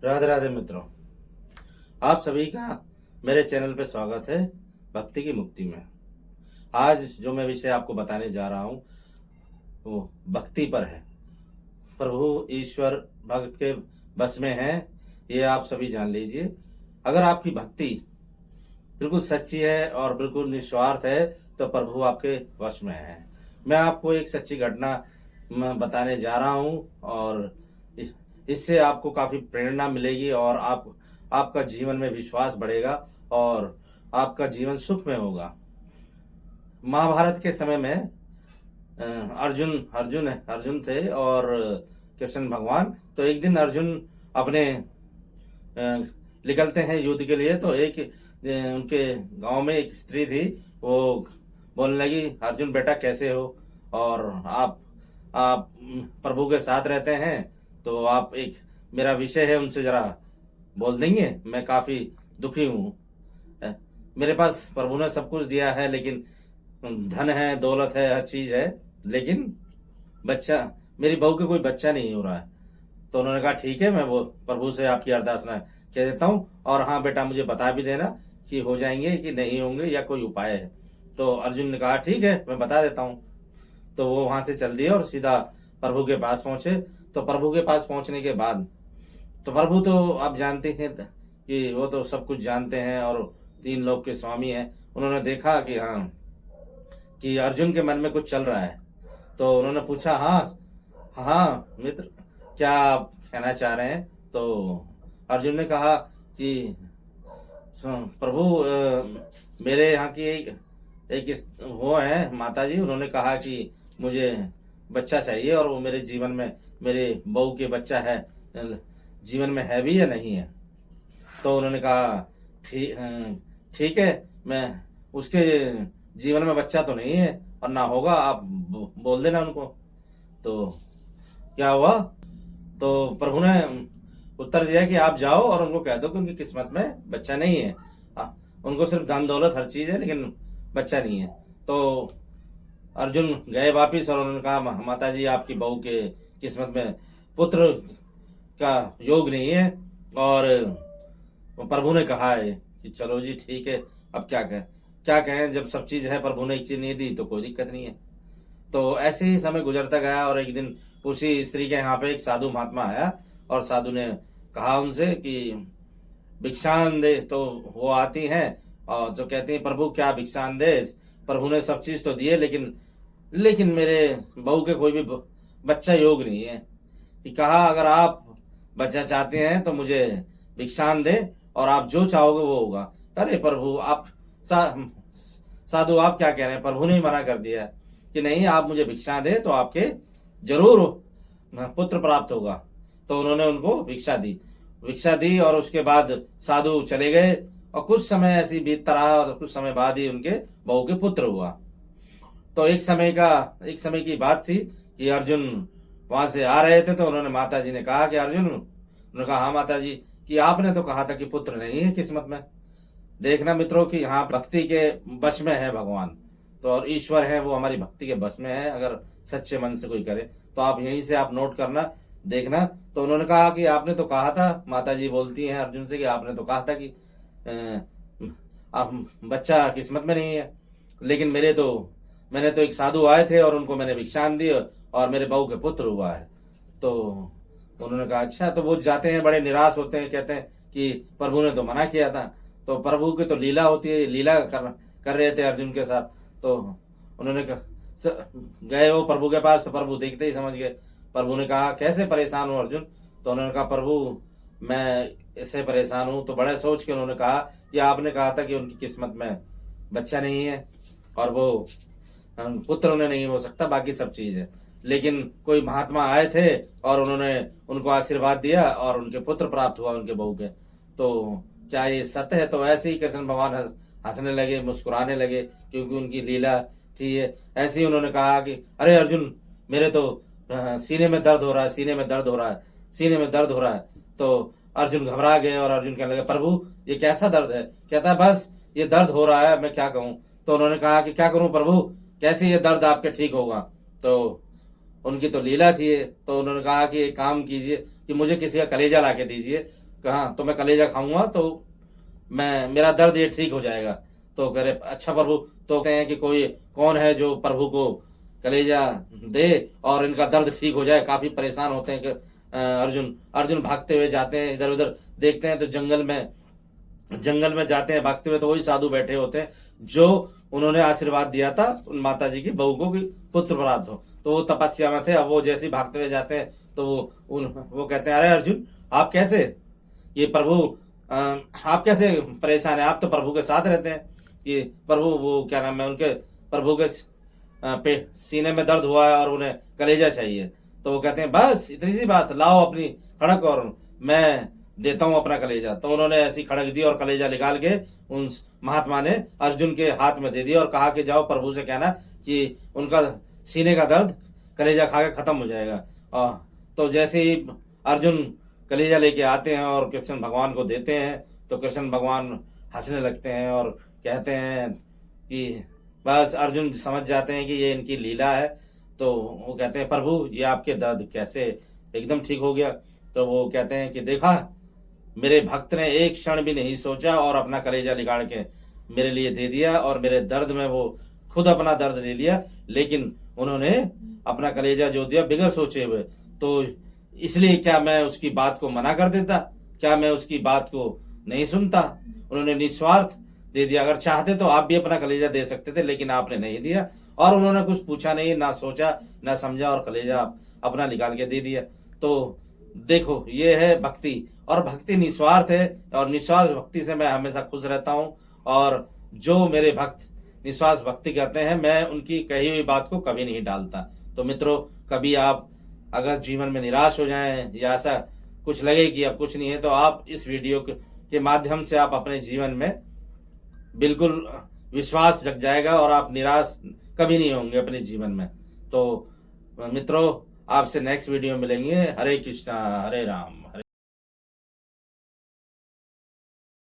राधे राधे मित्रों, आप सभी का मेरे चैनल पे स्वागत है भक्ति की मुक्ति में। आज जो मैं विषय आपको बताने जा रहा हूँ वो भक्ति पर है। प्रभु ईश्वर भक्त के बस में है, ये आप सभी जान लीजिए। अगर आपकी भक्ति बिल्कुल सच्ची है और बिल्कुल निस्वार्थ है तो प्रभु आपके वश में है। मैं आपको एक सच्ची घटना बताने जा रहा हूँ और इससे आपको काफी प्रेरणा मिलेगी और आपका जीवन में विश्वास बढ़ेगा और आपका जीवन सुख में होगा। महाभारत के समय में अर्जुन अर्जुन अर्जुन थे और कृष्ण भगवान। तो एक दिन अर्जुन अपने निकलते हैं युद्ध के लिए। तो एक उनके गांव में एक स्त्री थी, वो बोलने लगी, अर्जुन बेटा कैसे हो, और आप प्रभु के साथ रहते हैं तो आप एक मेरा विषय है उनसे जरा बोल देंगे, मैं काफी दुखी हूँ। मेरे पास प्रभु ने सब कुछ दिया है, लेकिन धन है, दौलत है, हर चीज है, लेकिन बच्चा मेरी बहू के कोई बच्चा नहीं हो रहा है। तो उन्होंने कहा ठीक है, मैं वो प्रभु से आपकी अरदासना कह देता हूँ, और हाँ बेटा मुझे बता भी देना कि हो जाएंगे कि नहीं होंगे या कोई उपाय है। तो अर्जुन ने कहा ठीक है, मैं बता देता हूँ। तो वो वहां से चल दिए और सीधा प्रभु के पास पहुंचे। तो प्रभु के पास पहुंचने के बाद तो प्रभु तो आप जानते हैं कि वो तो सब कुछ जानते हैं और तीन लोक के स्वामी हैं। उन्होंने देखा कि हाँ कि अर्जुन के मन में कुछ चल रहा है। तो उन्होंने पूछा, हाँ हाँ मित्र, क्या आप कहना चाह रहे हैं। तो अर्जुन ने कहा कि प्रभु मेरे यहाँ की एक वो है माता जी, उन्होंने कहा कि मुझे बच्चा चाहिए और वो मेरे जीवन में मेरे बहू के बच्चा है, जीवन में है भी या नहीं है। तो उन्होंने कहा ठीक है, मैं उसके जीवन में बच्चा तो नहीं है और ना होगा, आप बोल देना उनको। तो क्या हुआ, तो प्रभु ने उत्तर दिया कि आप जाओ और उनको कह दो कि उनकी किस्मत में बच्चा नहीं है। उनको सिर्फ धन दौलत हर चीज है लेकिन बच्चा नहीं है। तो अर्जुन गए वापिस और उन्होंने कहा, माता जी आपकी बहू के किस्मत में पुत्र का योग नहीं है। और प्रभु ने कहा है कि चलो जी ठीक है, अब क्या कहें, जब सब चीज है, प्रभु ने एक चीज नहीं दी तो कोई दिक्कत नहीं है। तो ऐसे ही समय गुजरता गया और एक दिन उसी स्त्री के यहाँ पे एक साधु महात्मा आया और साधु ने कहा उनसे कि भिक्षान दे। तो वो आती हैं और जो कहती हैं, प्रभु क्या भिक्षान दे, प्रभु ने सब चीज तो दिए लेकिन मेरे बहू के कोई भी बच्चा योग नहीं है। कि कहा अगर आप बच्चा चाहते हैं तो मुझे भिक्षान दे और आप जो चाहोगे वो होगा। अरे प्रभु आप साधु आप क्या कह रहे हैं, प्रभु ने ही मना कर दिया कि नहीं, आप मुझे भिक्षा दे तो आपके जरूर पुत्र प्राप्त होगा। तो उन्होंने उनको भिक्षा दी और उसके बाद साधु चले गए और कुछ समय ऐसी बीतता रहा और कुछ समय बाद ही उनके बहू के पुत्र हुआ। तो एक समय की बात थी कि अर्जुन वहां से आ रहे थे। तो उन्होंने माता जी ने कहा कि अर्जुन, उन्होंने कहा हाँ माता जी, कि आपने तो कहा था कि पुत्र नहीं है किस्मत में। देखना मित्रों कि हाँ भक्ति के बस में है भगवान, तो और ईश्वर है वो हमारी भक्ति के बस में है, अगर सच्चे मन से कोई करे। तो आप यहीं से आप नोट करना, देखना। तो उन्होंने कहा कि आपने तो कहा था, माता जी बोलती हैं अर्जुन से कि आपने तो कहा था कि आप बच्चा किस्मत में नहीं है, लेकिन मैंने तो एक साधु आए थे और उनको मैंने भिक्षान दी और मेरे बहू के पुत्र हुआ है। तो उन्होंने कहा अच्छा। तो वो जाते हैं, बड़े निराश होते हैं, कहते हैं कि प्रभु ने तो मना किया था। तो प्रभु की तो लीला होती है, लीला कर रहे थे अर्जुन के साथ। तो उन्होंने गए वो प्रभु के पास। तो प्रभु देखते ही समझ गए। प्रभु ने कहा कैसे परेशान हो अर्जुन। तो उन्होंने कहा प्रभु मैं इससे परेशान हूँ। तो बड़े सोच के उन्होंने कहा कि आपने कहा था कि उनकी किस्मत में बच्चा नहीं है और वो पुत्र उन्हें नहीं हो सकता, बाकी सब चीज है, लेकिन कोई महात्मा आए थे और उन्होंने उनको आशीर्वाद दिया और उनके पुत्र प्राप्त हुआ उनके बहू के। तो क्या ये सत्य है। तो ऐसे ही कृष्ण भगवान हंसने लगे, मुस्कुराने लगे, क्योंकि उनकी लीला थी ये। ऐसे ही उन्होंने कहा कि अरे अर्जुन मेरे तो सीने में दर्द हो रहा है, सीने में दर्द हो रहा है, सीने में दर्द हो रहा है। तो अर्जुन घबरा गए और अर्जुन कहने लगे प्रभु ये कैसा दर्द है। कहता है बस ये दर्द हो रहा है, मैं क्या कहूँ। तो उन्होंने कहा कि क्या करूं प्रभु, कैसे ये दर्द आपके ठीक होगा। तो उनकी तो लीला थी। तो उन्होंने कहा कि एक काम कीजिए कि मुझे किसी का कलेजा ला के दीजिए, कहा तो मैं कलेजा खाऊंगा तो मैं मेरा दर्द ये ठीक हो जाएगा। तो कह रहे अच्छा प्रभु, तो कहते हैं कि कोई कौन है जो प्रभु को कलेजा दे और इनका दर्द ठीक हो जाए। काफी परेशान होते हैं कि अर्जुन अर्जुन भागते हुए जाते हैं, इधर उधर देखते हैं तो जंगल में जाते हैं भागते हुए, तो वही साधु बैठे होते हैं जो उन्होंने आशीर्वाद दिया था उन माता जी की बहू को कि पुत्र प्राप्त हो। तो वो तपस्या में थे। अब वो जैसे ही भागते हुए जाते हैं तो वो कहते हैं अरे अर्जुन आप कैसे, ये प्रभु आप कैसे परेशान है, आप तो प्रभु के साथ रहते हैं। ये प्रभु वो क्या नाम है उनके, प्रभु के सीने में दर्द हुआ है और उन्हें कलेजा चाहिए। तो वो कहते हैं बस इतनी सी बात, लाओ अपनी खड़क और मैं देता हूं अपना कलेजा। तो उन्होंने ऐसी खड़क दी और कलेजा निकाल के उन महात्मा ने अर्जुन के हाथ में दे दिया और कहा कि जाओ प्रभु से कहना कि उनका सीने का दर्द कलेजा खा के खत्म हो जाएगा। और तो जैसे ही अर्जुन कलेजा लेके आते हैं और कृष्ण भगवान को देते हैं तो कृष्ण भगवान हंसने लगते हैं और कहते हैं कि बस अर्जुन समझ जाते हैं कि ये इनकी लीला है। तो वो कहते हैं प्रभु ये आपके दर्द कैसे एकदम ठीक हो गया। तो वो कहते हैं कि देखा मेरे भक्त ने एक क्षण भी नहीं सोचा और अपना कलेजा निकाल के मेरे लिए दे दिया और मेरे दर्द में वो खुद अपना दर्द ले लिया, लेकिन उन्होंने अपना कलेजा जो दिया बिगड़ सोचे हुए। तो इसलिए क्या मैं उसकी बात को मना कर देता, क्या मैं उसकी बात को नहीं सुनता। उन्होंने निस्वार्थ दे दिया। अगर चाहते तो आप भी अपना कलेजा दे सकते थे, लेकिन आपने नहीं दिया और उन्होंने कुछ पूछा नहीं, ना सोचा ना समझा और कलेजा अपना निकाल के दे दिया। तो देखो ये है भक्ति, और भक्ति निस्वार्थ है और निस्वार्थ भक्ति से मैं हमेशा खुश रहता हूँ। और जो मेरे भक्त निस्वार्थ भक्ति करते हैं मैं उनकी कही हुई बात को कभी नहीं डालता। तो मित्रों कभी आप अगर जीवन में निराश हो जाएं या ऐसा कुछ लगे कि अब कुछ नहीं है, तो आप इस वीडियो के माध्यम से आप अपने जीवन में बिल्कुल विश्वास जग जाएगा और आप निराश कभी नहीं होंगे अपने जीवन में। तो मित्रों आपसे नेक्स्ट वीडियो मिलेंगे। हरे कृष्णा हरे राम।